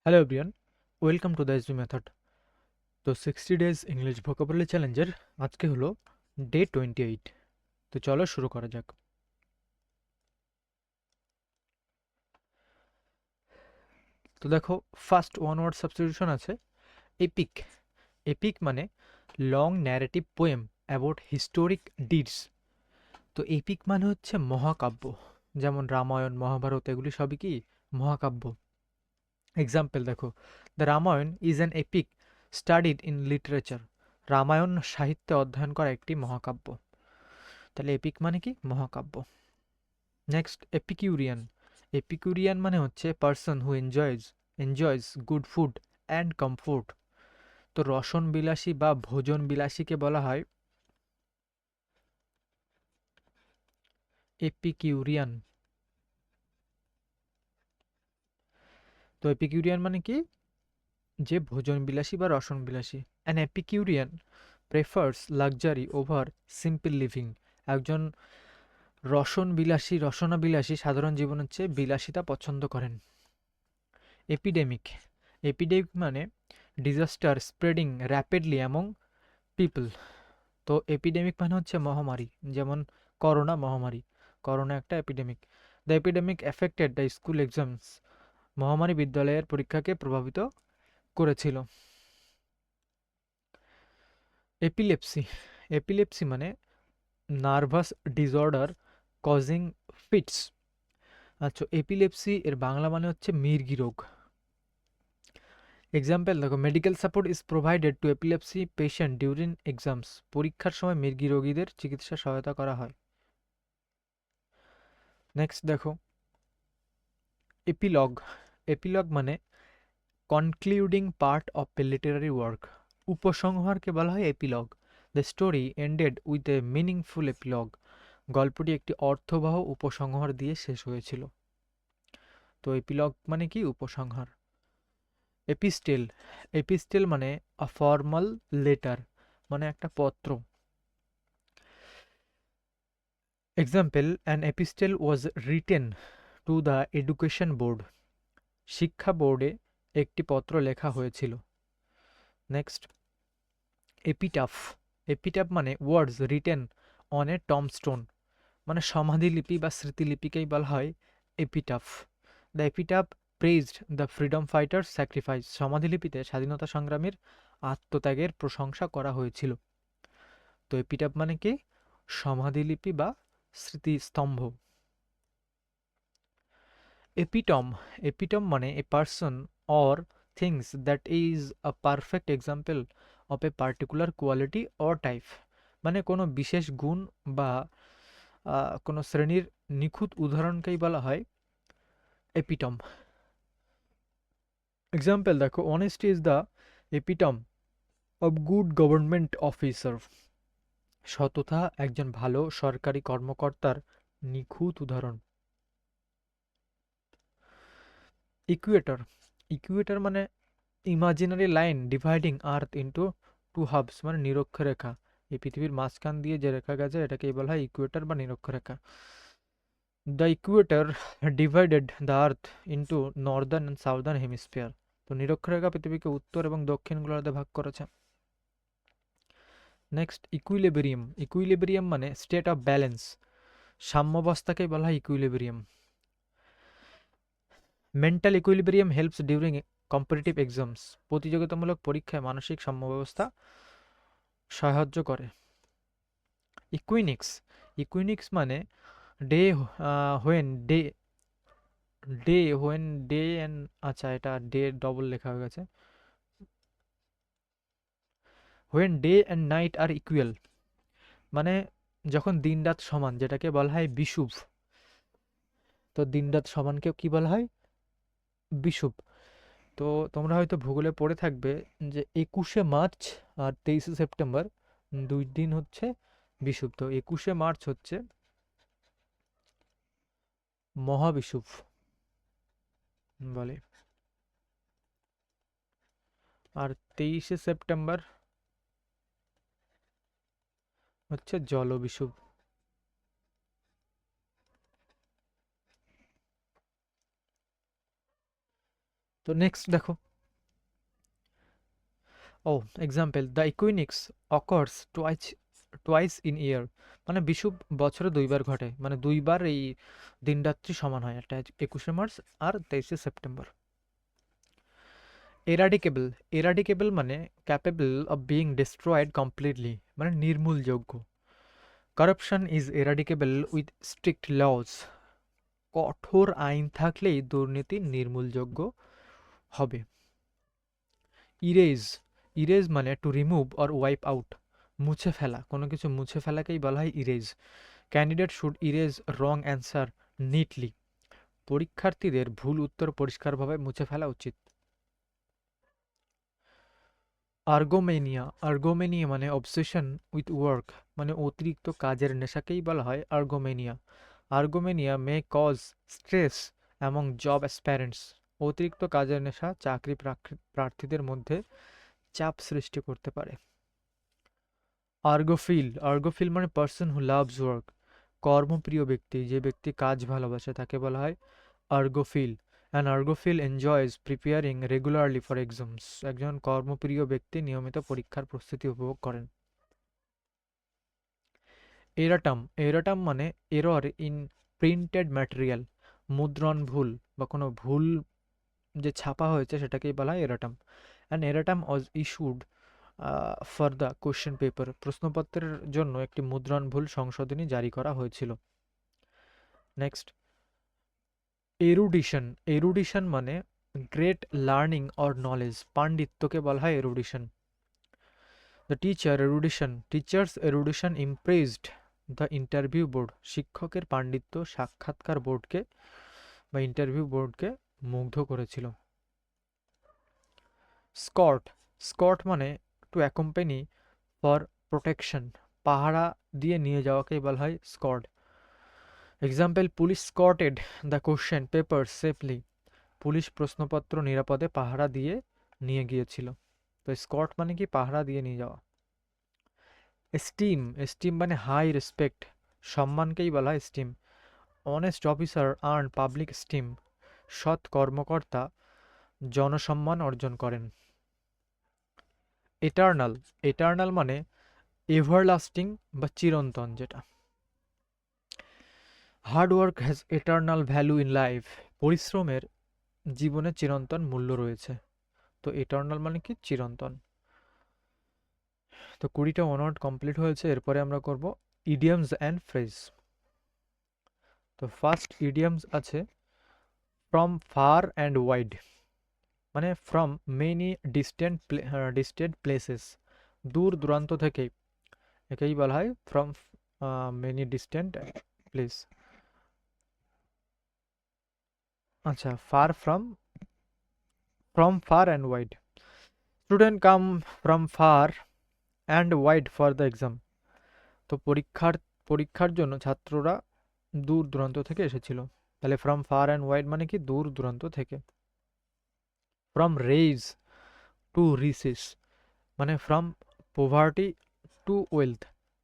Hello everyone, welcome to the SB method. তো 60 days English vocabulary চ্যালেঞ্জের আজকে হলো ডে 28। তো চলো শুরু করা যাক। তো দেখো, ফার্স্ট ওয়ান ওয়ার্ড সাবস্টিটিউশন আছে এপিক। এপিক মানে long narrative poem about historic deeds. তো এপিক মানে হচ্ছে মহাকাব্য, যেমন রামায়ণ মহাভারত এগুলি সবই কি মহাকাব্য। এক্সাম্পল দেখো, the Ramayana is an epic studied in literature. Ramayana সাহিত্যে অধ্যয়ন করা একটি মহাকাব্য। তাহলে এপিক মানে কি মহাকাব্য। নেক্সট এপিকিউরিয়ান। এপিকিউরিয়ান মানে হচ্ছে person who enjoys good food and comfort. তো রসন বিলাসী বা ভোজন বিলাসীকে বলা হয় এপিকিউরিয়ান। তো এপিকিউরিয়ান মানে কি, যে ভোজন বিলাসী বা রসন বিলাসী। An epicurean prefers luxury over simple living. একজন রসনা বিলাসী সাধারণ জীবনের চেয়ে বিলাসিতা পছন্দ করেন। এপিডেমিক। এপিডেমিক মানে disaster spreading rapidly among people. তো এপিডেমিক মানে হচ্ছে মহামারী, যেমন করোনা মহামারী। করোনা একটা epidemic. The epidemic affected the school exams. মহামারী বিদ্যালয়ের পরীক্ষাকে প্রভাবিত করেছিল। এপিলেপসি। এপিলেপসি মানে নার্ভাস ডিসঅর্ডার কজিং ফিটস। আচ্ছা, এপিলেপসি এর বাংলা মানে হচ্ছে মির্গি রোগ। এক্সাম্পল দেখো, medical support is provided to epilepsy patient during exams. পরীক্ষার সময় মির্গি রোগীদের চিকিৎসা সহায়তা করা হয়। নেক্সট দেখো, এপিলগ। এপিলগ মানে concluding part of a literary work. উপসংহারকে বলা হয় epilogue. The story ended with a meaningful epilogue. গল্পটি একটি অর্থবহ উপসংহার দিয়ে শেষ হয়েছিল। তো এপিলগ মানে কি উপসংহার। এপিস্টেল। এপিস্টেল মানে আ ফর্মাল লেটার, মানে একটা পত্র। Example, an epistle was written to the education board. শিক্ষা বোর্ডে একটি পত্র লেখা হয়েছিল। Next, epitaph. এপিটাফ মানে ওয়ার্ডস রিটেন অন এ টমস্টোন, মানে সমাধিলিপি বা স্মৃতিলিপিকেই বলা হয় epitaph. The epitaph praised the freedom fighters sacrifice. সমাধিলিপিতে স্বাধীনতা সংগ্রামীর আত্মত্যাগের প্রশংসা করা হয়েছিল। তো এপিটাফ মানে কি সমাধিলিপি বা স্মৃতিস্তম্ভ। এপিটম। এপিটম মানে a person or things that is a perfect example of a particular quality or type. মানে কোনো বিশেষ গুণ বা কোনো শ্রেণীর নিখুঁত উদাহরণকেই বলা হয় এপিটম। এক্সাম্পল দেখো, honesty is the epitome of good government officer. সততা একজন ভালো সরকারি কর্মকর্তার নিখুঁত উদাহরণ। ইকুয়েটর। ইকুয়েটর মানে ইমাজিনারি লাইন ডিভাইডিং আর্থ ইন্টু টু হাবস, মানে নিরক্ষরেখা। এই পৃথিবীর মাঝখান দিয়ে যে রেখা গেছে এটাকেই বলা হয় ইকুয়েটর বা নিরক্ষরেখা। The equator divided the earth into northern and southern hemisphere. তো নিরক্ষরেখা পৃথিবীকে উত্তর এবং দক্ষিণ গোলার্ধে ভাগ করেছে। Next, equilibrium. ইকুইলিব্রিয়াম মানে স্টেট অফ ব্যালেন্স। সাম্যাবস্থাকেই বলা হয় equilibrium. Mental equilibrium helps during competitive exams. প্রতিযোগিতামূলক পরীক্ষায় মানসিক সাম্যাবস্থা সাহায্য করে। ইকুইনিক্স। ইকুইনিক্স মানে day when day day when day and, আচ্ছা এটা ডে ডবল লেখা হয়ে গেছে। হোয়েন ডে অ্যান্ড নাইট আর ইকুয়াল, মানে যখন দিন রাত সমান, যেটাকে বলা হয় বিষুব। তো দিন রাত সমানকে কি বলা হয় বিষুব। তো তোমরা হয়তো ভূগোলে পড়ে থাকবে যে 21শে মার্চ আর 23শে সেপ্টেম্বর দুই দিন হচ্ছে বিষুব। তো 21শে মার্চ হচ্ছে মহাবিষুব বলে, আর 23শে সেপ্টেম্বর হচ্ছে জলবিষুব। তো নেক্সট দেখো, ও example, the equinox occurs twice in year, মানে বিষুব বছরে দুইবার ঘটে, মানে দুইবার এই দিন রাত্রি সমান হয়, একটা 21শে মার্চ আর 23শে সেপ্টেম্বর। এরাডিকেবল, এরাডিকেবল মানে capable of being destroyed completely, মানে নির্মূলযোগ্য। Corruption is eradicable with strict laws, কঠোর আইন থাকলেই দুর্নীতি নির্মূলযোগ্য হবে। ইরেজ, ইরেজ মানে to remove or wipe out, মুছে ফেলা, কোনো কিছু মুছে ফেলাকেই বলা হয় erase. Candidate should erase wrong answer neatly, পরীক্ষার্থীদের ভুল উত্তর পরিষ্কারভাবে মুছে ফেলা উচিত। আর্গোমেনিয়া, আর্গোমেনিয়া মানে অবসেশন উইথ ওয়ার্ক, মানে অতিরিক্ত কাজের নেশাকেই বলা হয় ergomania. Ergomania may cause stress among job aspirants, অতিরিক্ত কাজের নেশা চাকরি প্রার্থীদের মধ্যে চাপ সৃষ্টি করতে পারে। আর্গোফিল, আর্গোফিল মানে পার্সন হু লাভস ওয়ার্ক, কর্মপ্রিয় ব্যক্তি, যে ব্যক্তি কাজ ভালোবাসে তাকে বলা হয় ergophile. An ergophile enjoys preparing regularly for exams, একজন কর্মপ্রিয় ব্যক্তি নিয়মিত পরীক্ষার প্রস্তুতি উপভোগ করেন। এরাটাম, এরাটাম মানে এরর ইন প্রিন্টেড ম্যাটেরিয়াল, মুদ্রণ ভুল বা কোনো ভুল যে ছাপা হয়েছে সেটাকেই বলা হয় erratum. An erratum was issued for the question paper, প্রশ্নপত্রের জন্য একটি মুদ্রণ ভুল সংশোধনী জারি করা হয়েছিল। নেক্সট, এরুডিশন, এরুডিশন মানে গ্রেট লার্নিং অর নলেজ, পাণ্ডিত্যকে বলা হয় erudition. The teacher erudition, teachers erudition impressed the interview board, শিক্ষকের পাণ্ডিত্য সাক্ষাৎকার বোর্ডকে বা ইন্টারভিউ বোর্ডকে মুগ্ধ করেছিল। স্কট, স্কট মানে টু অ্যাকম্পানি ফর প্রোটেকশন, পাহারা দিয়ে নিয়ে যাওয়াকেই বলা হয় escort. Example, police escorted the question paper safely, police প্রশ্নপত্র নিরাপদে পাহারা দিয়ে নিয়ে গিয়েছিল। তো স্কট মানে কি পাহারা দিয়ে নিয়ে যাওয়া। এস্টিম, এস্টিম মানে হাই রেসপেক্ট, সম্মানকেই বলা হয় esteem. Honest officer earn public esteem, সৎ কর্মকর্তা জনসম্মান অর্জন করেন। এটার্নাল, এটার্নাল মানে এভারলাস্টিং বা চিরন্তন যেটা। Hard work has eternal value in life, পরিশ্রমের জীবনে চিরন্তন মূল্য রয়েছে। তো এটার্নাল মানে কি চিরন্তন। তো 20টা ওয়ার্ড কমপ্লিট হয়েছে, এরপরে আমরা করব ইডিয়মস অ্যান্ড ফ্রেজ। তো ফার্স্ট ইডিয়মস আছে ফ্রম ফার অ্যান্ড ওয়াইড, মানে ফ্রম মেনি ডিস্টেন্ট প্লেসেস, দূর দূরান্ত থেকে, একেই বলা হয় ফ্রম মেনি ডিস্টেন্ট প্লেস। আচ্ছা, from far and wide, student come from far and wide for the exam, তো পরীক্ষার জন্য ছাত্ররা দূর দূরান্ত থেকে এসেছিল। তাহলে ফ্রম ফার অ্যান্ড ওয়াইড মানে কি দূর দূরান্ত থেকে। ফ্রম রেইজ টু রিসেস, মানে ফ্রম পোভার্টি টু ওয়েলথ,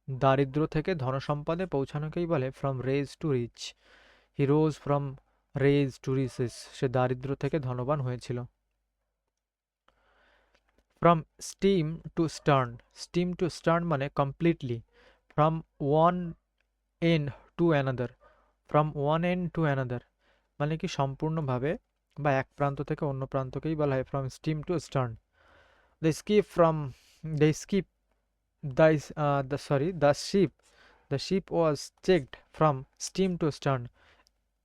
দারিদ্র থেকে ধনসম্পদে পৌঁছানোকেই বলে from rags to rich. He rose from rags to riches, সে দারিদ্র থেকে ধনবান হয়েছিল। From steam to stern, stem to stern মানে completely, from one end to another, from one end to another মানে কি সম্পূর্ণভাবে বা এক প্রান্ত থেকে অন্য প্রান্তকেই বলা হয় from steam to stern. The skip from the skip the ship was checked from steam to stern,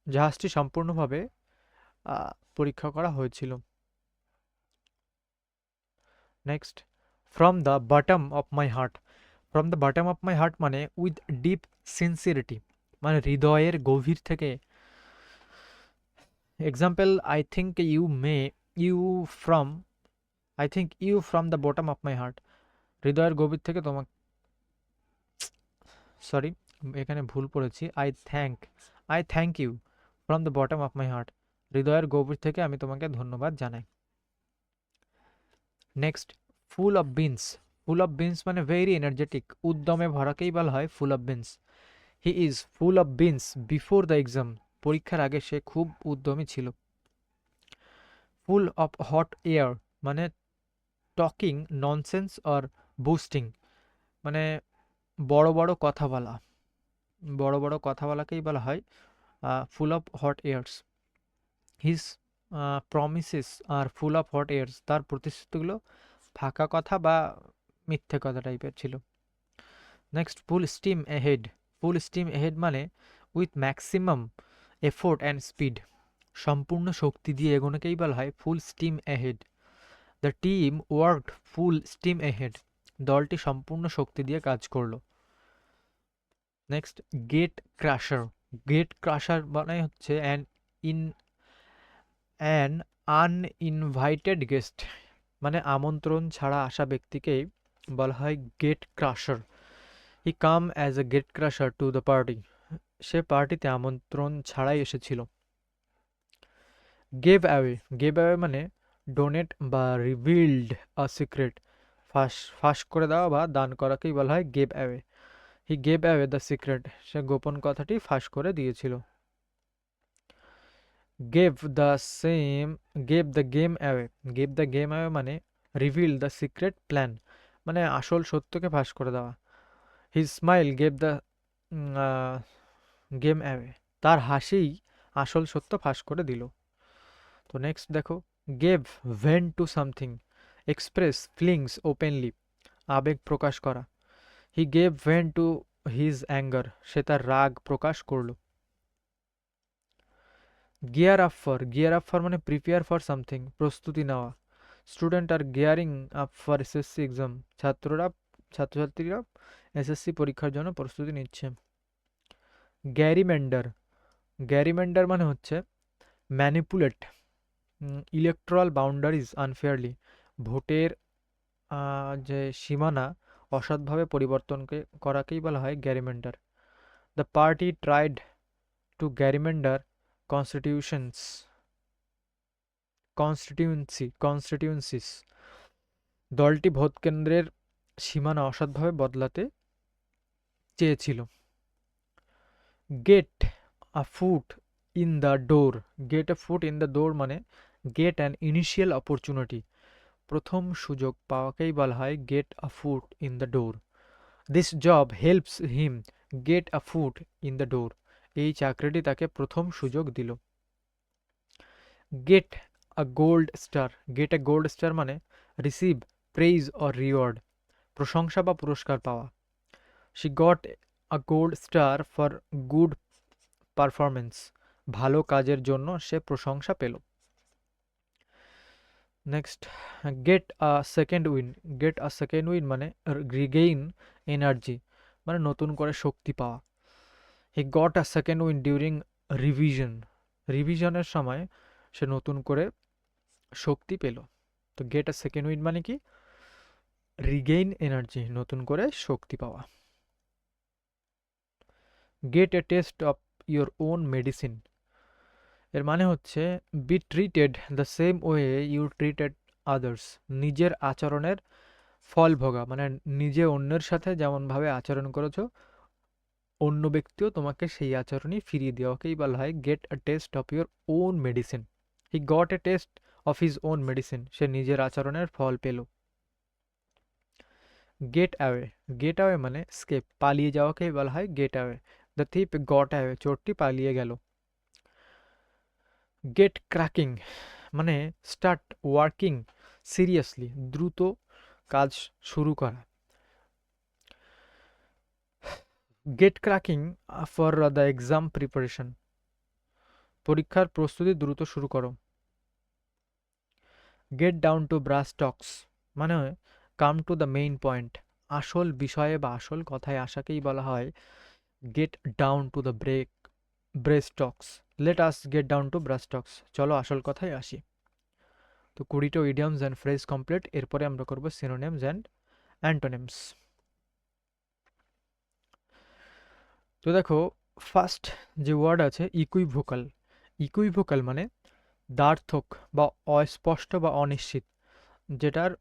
জাহাজটি সম্পূর্ণভাবে পরীক্ষা করা হয়েছিল। Next, from the bottom of my heart, from the bottom of my heart মানে উইথ ডিপ সিনসিয়ারিটি, মানে হৃদয়ের গভীর থেকে। Example, I think you from the bottom of my heart, হৃদয়ের গভীর থেকে তোমাকে, সরি এখানে ভুল পড়েছি, I thank you from the bottom of my heart, হৃদয়ের গভীর থেকে আমি তোমাকে ধন্যবাদ জানাই। Next, full of beans, full of beans মানে ভেরি এনার্জেটিক, উদ্যমে ভরাকেই বলা হয় full of beans. He is full of beans before the exam, পরীক্ষার আগে সে খুব উদ্যমী ছিল। ফুল অফ হট এয়ার মানে টকিং ননসেন্স অর বুস্টিং, মানে বড় বড় কথা বলা, বড় বড় কথা বলাকেই বলা হয় full of hot airs. His promises are full of hot airs, তার প্রতিশ্রুতিগুলো ফাঁকা কথা বা মিথ্যে কথা টাইপের ছিল। Next, full steam ahead. Full steam ahead মানে with maximum effort and speed, সম্পূর্ণ শক্তি দিয়ে এগোনোকেই বলা হয় full steam ahead. The team worked full steam ahead, দলটি সম্পূর্ণ শক্তি দিয়ে কাজ করলো। Next, gate crasher. Gate crasher মানে হচ্ছে অ্যান আনইনভাইটেড গেস্ট, মানে আমন্ত্রণ ছাড়া আসা ব্যক্তিকেই বলা হয় gate crasher. He come as a gate crasher to the party, সে পার্টিতে আমন্ত্রণ ছাড়াই এসেছিল। Gave away. গেভ অ্যাওয়ে মানে ডোনেট বা রিভিল্ড আ সিক্রেট, ফাঁস করে দেওয়া বা দান করাকেই বলা হয় gave away. He gave away the secret, সে গোপন কথাটি ফাঁস করে দিয়েছিল। Gave the same, gave the game away. Gave the game away মানে রিভিল দ্য সিক্রেট প্ল্যান, মানে আসল সত্যকে ফাঁস করে দেওয়া। His smile gave the game away, তার হাসিই আসল সত্য ফাঁস করে দিল। তো নেক্সট দেখো, gave vent to something, express feelings openly, আবেগ প্রকাশ করা। He gave vent to his anger, সে তার রাগ প্রকাশ করলো। Gear up for. Gear up for মানে প্রিপেয়ার ফর সামথিং, প্রস্তুতি নেওয়া। Student are gearing up for SSC exam, ছাত্রছাত্রীরা এসএসসি পরীক্ষার জন্য প্রস্তুতি নিচ্ছে। গ্যারিমেন্ডার। গ্যারিমেন্ডার মানে হচ্ছে ম্যানিপুলেট ইলেকট্রাল বাউন্ডারিজ আনফেয়ারলি, ভোটের যে সীমানা অসৎভাবে পরিবর্তনকে করাকেই বলা হয় গ্যারিমেন্ডার। দ্য পার্টি ট্রাইড টু গ্যারিমেন্ডার কনস্টিটিউন্সিস, দলটি ভোট কেন্দ্রের সীমানা অসৎভাবে বদলাতে চেয়েছিল। Get a foot in the door. Get a foot in the door মানে গেট অ্যান ইনিশিয়াল অপরচুনিটি, প্রথম সুযোগ পাওয়াকেই বলা হয় get a foot in the door. This job helps him get a foot in the door, এই চাকরিটি তাকে প্রথম সুযোগ দিল। Get a gold star. Get a gold star মানে রিসিভ প্রেইজ অর রিওয়ার্ড, প্রশংসা বা পুরস্কার পাওয়া। She got a gold star for good performance, ভালো কাজের জন্য সে প্রশংসা পেল। Next, get a second win. Get a second win মানে রিগেইন এনার্জি, মানে নতুন করে শক্তি পাওয়া। He got a second wind during revision, রিভিশনের সময় সে নতুন করে শক্তি পেল। তো গেট আ সেকেন্ড উইন মানে কি, রিগেইন এনার্জি, নতুন করে শক্তি পাওয়া। Get a taste of your own medicine, এর মানে হচ্ছে be treated the same way you treated others, নিজের আচরণের ফল ভোগা, মানে নিজে অন্যের সাথে যেমনভাবে আচরণ করেছো অন্য ব্যক্তিও তোমাকে সেই আচরণই ফিরিয়ে দেওয়াকেই বলা হয় get a taste of your own medicine. He got a taste of his own medicine, সে নিজের আচরণের ফল পেল। Get away. গেট অ্যাওয়ে মানে স্কেপ, পালিয়ে যাওয়াকেই বলা হয় get away. The thief got away, চোরটি পালিয়ে গেল। গেট ক্র্যাকিং মানে স্টার্ট ওয়ার্কিং সিরিয়াসলি, দ্রুত কাজ শুরু করা। Get cracking for the exam preparation, পরীক্ষার প্রস্তুতি দ্রুত শুরু করো। Get down to brass tacks মানে কাম টু দ্য মেইন পয়েন্ট, আসল বিষয়ে বা আসল কথায় আসাকেই বলা হয় get down to the brass tacks. Let us get down to brass tacks, চলো আসল কথায় আসি। তো 20টা ইডিয়মস অ্যান্ড ফ্রেজ কমপ্লিট, এরপরে আমরা করব সিনোনিমস অ্যান্ড অ্যান্টোনিমস। তো দেখো, ফার্স্ট যে ওয়ার্ড আছে ইকুইভোকাল। ইকুইভোকাল মানে দ্বার্থক বা অস্পষ্ট বা অনিশ্চিত, যেটার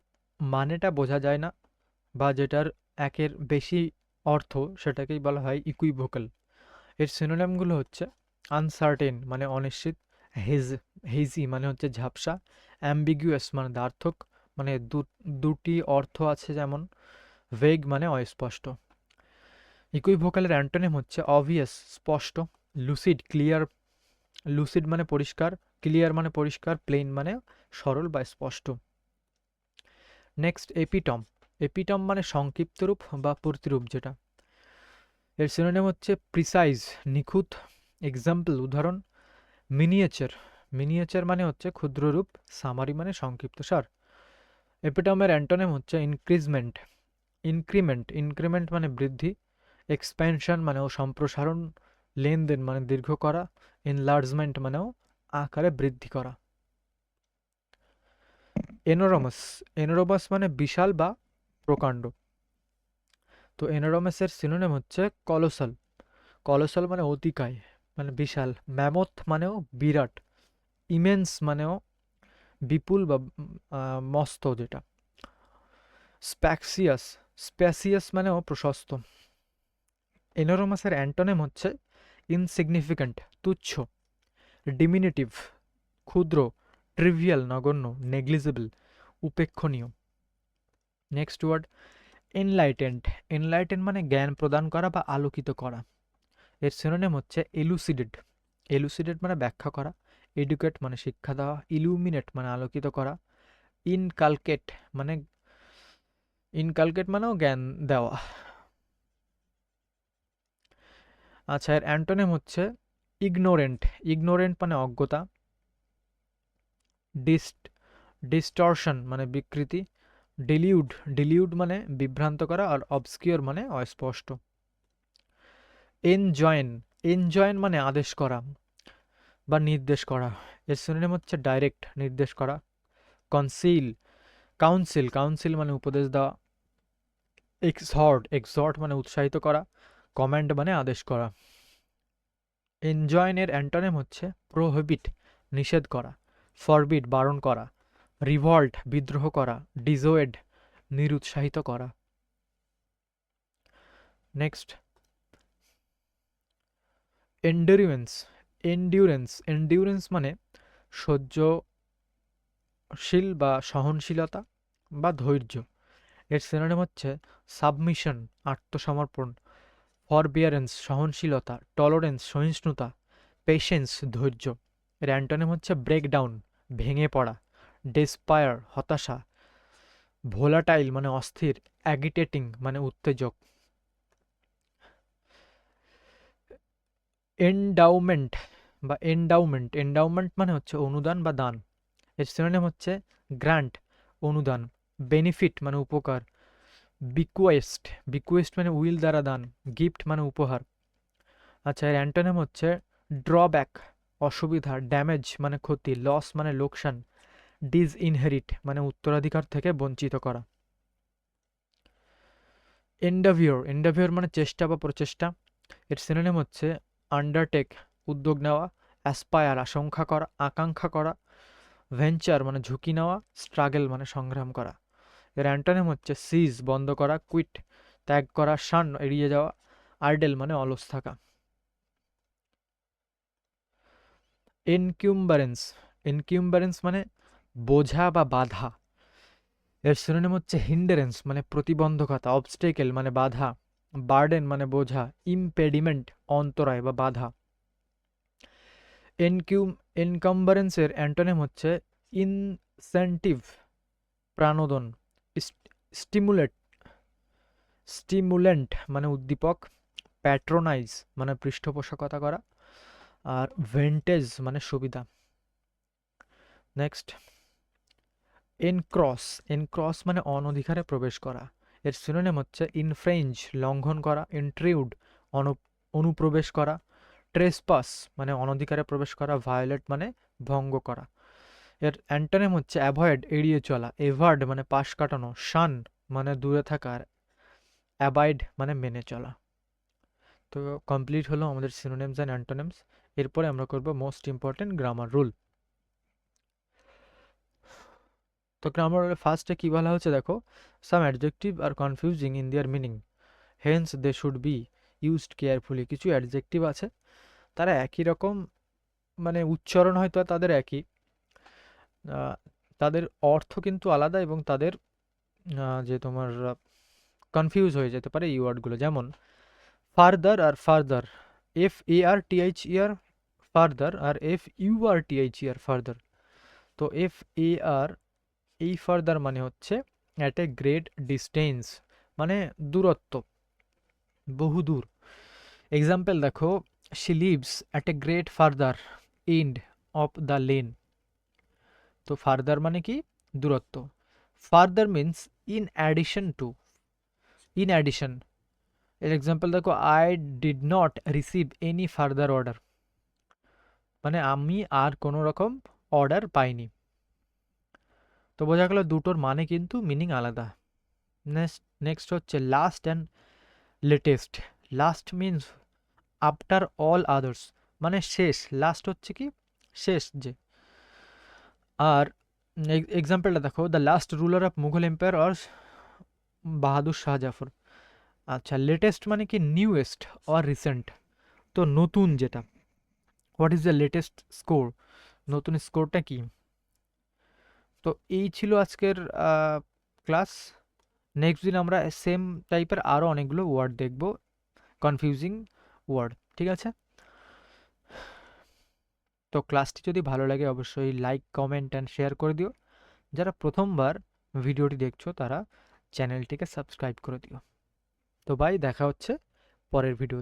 মানেটা বোঝা যায় না বা যেটার একের বেশি অর্থ, সেটাকেই বলা হয় ইকুইভোকাল। এর সিনোনিমগুলো হচ্ছে আনসার্টেন মানে অনিশ্চিত, হেজ, হেজি মানে হচ্ছে ঝাপসা, অ্যাম্বিগুয়াস মানে দ্বার্থক, মানে দুটি অর্থ আছে যেমন, ভেগ মানে অস্পষ্ট। ইকুইভোকালের অ্যান্টোনিম হচ্ছে অবভিয়াস স্পষ্ট, লুসিড ক্লিয়ার, লুসিড মানে পরিষ্কার, ক্লিয়ার মানে পরিষ্কার, প্লেন মানে সরল বা স্পষ্ট। নেক্সট এপিটম, এপিটম মানে সংক্ষিপ্ত রূপ বা প্রতিরূপ যেটা। এর সিনোনিম হচ্ছে প্রিসাইজ নিখুঁত, এক্সাম্পল উদাহরণ, মিনিয়েচার, মিনিয়েচার মানে হচ্ছে ক্ষুদ্র রূপ, সামারি মানে সংক্ষিপ্ত সার। এপিটমের অ্যান্টোনিম হচ্ছে ইনক্রিজমেন্ট, ইনক্রিমেন্ট, ইনক্রিমেন্ট মানে বৃদ্ধি, এক্সপ্যানশন মানেও সম্প্রসারণ, লেনদেন মানে দীর্ঘ করা, এনলার্জমেন্ট মানেও আকারে বৃদ্ধি করা। এনোরমাস, এনোরমাস মানে বিশাল বা প্রকাণ্ড। তো এনোরমাসের সিনোনিম হচ্ছে কলোসাল, কলোসাল মানে অতিকায় মানে বিশাল, ম্যামথ মানেও বিরাট, ইমেন্স মানেও বিপুল বা মস্ত যেটা। স্প্যাক্সিয়াস, স্প্যাসিয়াস মানেও প্রশস্ত। এনোরমাসের অ্যান্টোনিম হচ্ছে ইনসিগনিফিক্যান্ট তুচ্ছ, ডিমিনিটিভ ক্ষুদ্র, ট্রিভিয়াল নগণ্য, নেগলিজেবল উপেক্ষণীয়। নেক্সট ওয়ার্ড এনলাইটেন্ড, এনলাইটেন্ড মানে জ্ঞান প্রদান করা বা আলোকিত করা। এর সিনোনিম হচ্ছে এলুসিডেড, এলুসিডেড মানে ব্যাখ্যা করা, এডুকেট মানে শিক্ষা দেওয়া, ইলুমিনেট মানে আলোকিত করা, ইনকালকেট মানে, ইনকালকেট মানেও জ্ঞান দেওয়া। আচ্ছা, এর অ্যান্টোনিম হচ্ছে ইগনোরেন্ট, ইগনোরেন্ট মানে অজ্ঞতা, ডিস্টর্শন মানে বিকৃতি, ডিলিউড, ডিলিউড মানে বিভ্রান্ত করা, আর অবস্কিওর মানে অস্পষ্ট। এনজয়েন, এনজয়েন মানে আদেশ করা বা নির্দেশ করা। এর সিনোনিম হচ্ছে ডাইরেক্ট নির্দেশ করা, কনসিল, কাউন্সিল, কাউন্সিল মানে উপদেশ দেওয়া, এক্সহর্ট, এক্সহর্ট মানে উৎসাহিত করা, কমান্ড মানে আদেশ করা। এনজয়েনের অ্যান্টোনিম হচ্ছে প্রোহিবিট নিষেধ করা, ফরবিট বারণ করা, রিভল্ট বিদ্রোহ করা, ডিজোয়েড নিরুৎসাহিত করা। নেক্সট এন্ডুরেন্স, এন্ডিউরেন্স, এন্ডিউরেন্স মানে সহ্যশীল বা সহনশীলতা বা ধৈর্য। এর সিনোনিম হচ্ছে সাবমিশন আত্মসমর্পণ, ফরবিয়ারেন্স সহনশীলতা, টলারেন্স সহিষ্ণুতা, পেশেন্স ধৈর্য। এর অ্যান্টোনিম হচ্ছে ব্রেকডাউন ভেঙে পড়া, ডেসপায়ার হতাশা, ভোলাটাইল মানে অস্থির, অ্যাগিটেটিং মানে উত্তেজক। এন্ডাউমেন্ট বা এন্ডাউমেন্ট, এন্ডাউমেন্ট মানে হচ্ছে অনুদান বা দান। এর সিনোনিম হচ্ছে গ্রান্ট অনুদান, বেনিফিট মানে উপকার, বিকুয়েস্ট, বিকুয়েস্ট মানে উইল দ্বারা দান, গিফট মানে উপহার। আচ্ছা, এর অ্যান্টোনিম হচ্ছে ড্রব্যাক অসুবিধা, ড্যামেজ মানে ক্ষতি, লস মানে লোকসান, ডিসইনহেরিট মানে উত্তরাধিকার থেকে বঞ্চিত করা। এন্ডাভিওর, এন্ডাভিওর মানে চেষ্টা বা প্রচেষ্টা। এর সিনোনিম হচ্ছে আন্ডারটেক উদ্যোগ নেওয়া, অ্যাসপায়ার আকাঙ্ক্ষা করা, ভেঞ্চার মানে ঝুঁকি নেওয়া, স্ট্রাগল মানে সংগ্রাম করা। এর অ্যান্টোনিম হচ্ছে সিজ বন্ধ করা, কুইট ত্যাগ করা, শান এড়িয়ে যাওয়া, আইডেল মানে অলস থাকা। এনকিউম্বারেন্স, এনকিউম্বারেন্স মানে বোঝা বা বাধা। এর সিনোনিম হচ্ছে হিন্ডারেন্স মানে প্রতিবন্ধকতা, অবস্টেকেল মানে বাধা, বার্ডেন মানে বোঝা, ইমপেডিমেন্ট অন্তরায় বা বাধা। এনকাম্বারেন্সের অ্যান্টোনিম হচ্ছে ইনসেন্টিভ প্রাণোদন, স্টিমুলেট, স্টিমুলেন্ট মানে উদ্দীপক, প্যাট্রোনাইজ মানে পৃষ্ঠপোষকতা করা, আর ভেন্টেজ মানে সুবিধা। নেক্সট এনক্রস, এনক্রস মানে অনধিকারে প্রবেশ করা। এর সিনোনিম হচ্ছে ইনফ্রেঞ্জ লঙ্ঘন করা, ইন্ট্রিউড অনুপ্রবেশ করা, ট্রেসপাস মানে অনধিকারে প্রবেশ করা, ভায়োলেট মানে ভঙ্গ করা। এর অ্যান্টোনিম হচ্ছে অ্যাভয়েড এড়িয়ে চলা, এভার্ড মানে পাশ কাটানো, শান মানে দূরে থাকা, আর অ্যাবাইড মানে মেনে চলা। তো কমপ্লিট হলো আমাদের সিনোনিমস অ্যান্ড অ্যান্টোনিমস। এরপরে আমরা করব মোস্ট ইম্পর্টেন্ট গ্রামার রুল। তো গ্রামার ফার্স্টে কি বলা হচ্ছে দেখো, some adjective are confusing in their meaning, hence they should be used carefully. কিছু অ্যাডজেক্টিভ আছে তারা একই রকম মানে উচ্চারণ হয়তো তাদের একই, আহ, তাদের অর্থ কিন্তু আলাদা, এবং তাদের যে তোমার কনফিউজ হয়ে যেতে পারে এই ওয়ার্ডগুলো। যেমন ফার্দার আর ফার্দার, FARTHER ফার্দার, আর FURTHER ফার্দার। তো FAR, এই ফার্দার মানে হচ্ছে অ্যাট এ গ্রেট ডিস্টেন্স, মানে দূরত্ব, বহু দূর। এক্সাম্পল দেখো, she lives at a great further end of the lane. তো ফার্দার মানে কি? দূরত্ব। Further means in addition to, in addition. এর এক্সাম্পল দেখো, I did not receive any further order, মানে আমি আর কোনো রকম অর্ডার পাইনি। তো বোঝা গেল দুটোর মানে কিন্তু মিনিং আলাদা। নেক্সট হচ্ছে last and latest. Last means after all others, মানে শেষ। লাস্ট হচ্ছে কি? শেষ যে। আর এক্সাম্পলটা দেখো, the last ruler of Mughal empire or Bahadur Shah Zafar. আচ্ছা, লেটেস্ট মানে কি? নিউয়েস্ট অর রিসেন্ট, তো নতুন যেটা। What is the latest score? নতুন স্কোরটা কি? তো এই ছিল আজকের ক্লাস। নেক্সট দিন আমরা সেম টাইপের আরও অনেকগুলো ওয়ার্ড দেখব, কনফিউজিং ওয়ার্ড, ঠিক আছে? তো ক্লাসটি যদি ভালো লাগে অবশ্যই লাইক, কমেন্ট অ্যান্ড শেয়ার করে দিও। যারা প্রথমবার ভিডিওটি দেখছো তারা চ্যানেলটিকে সাবস্ক্রাইব করে দিও। তো ভাই, দেখা হচ্ছে পরের ভিডিও।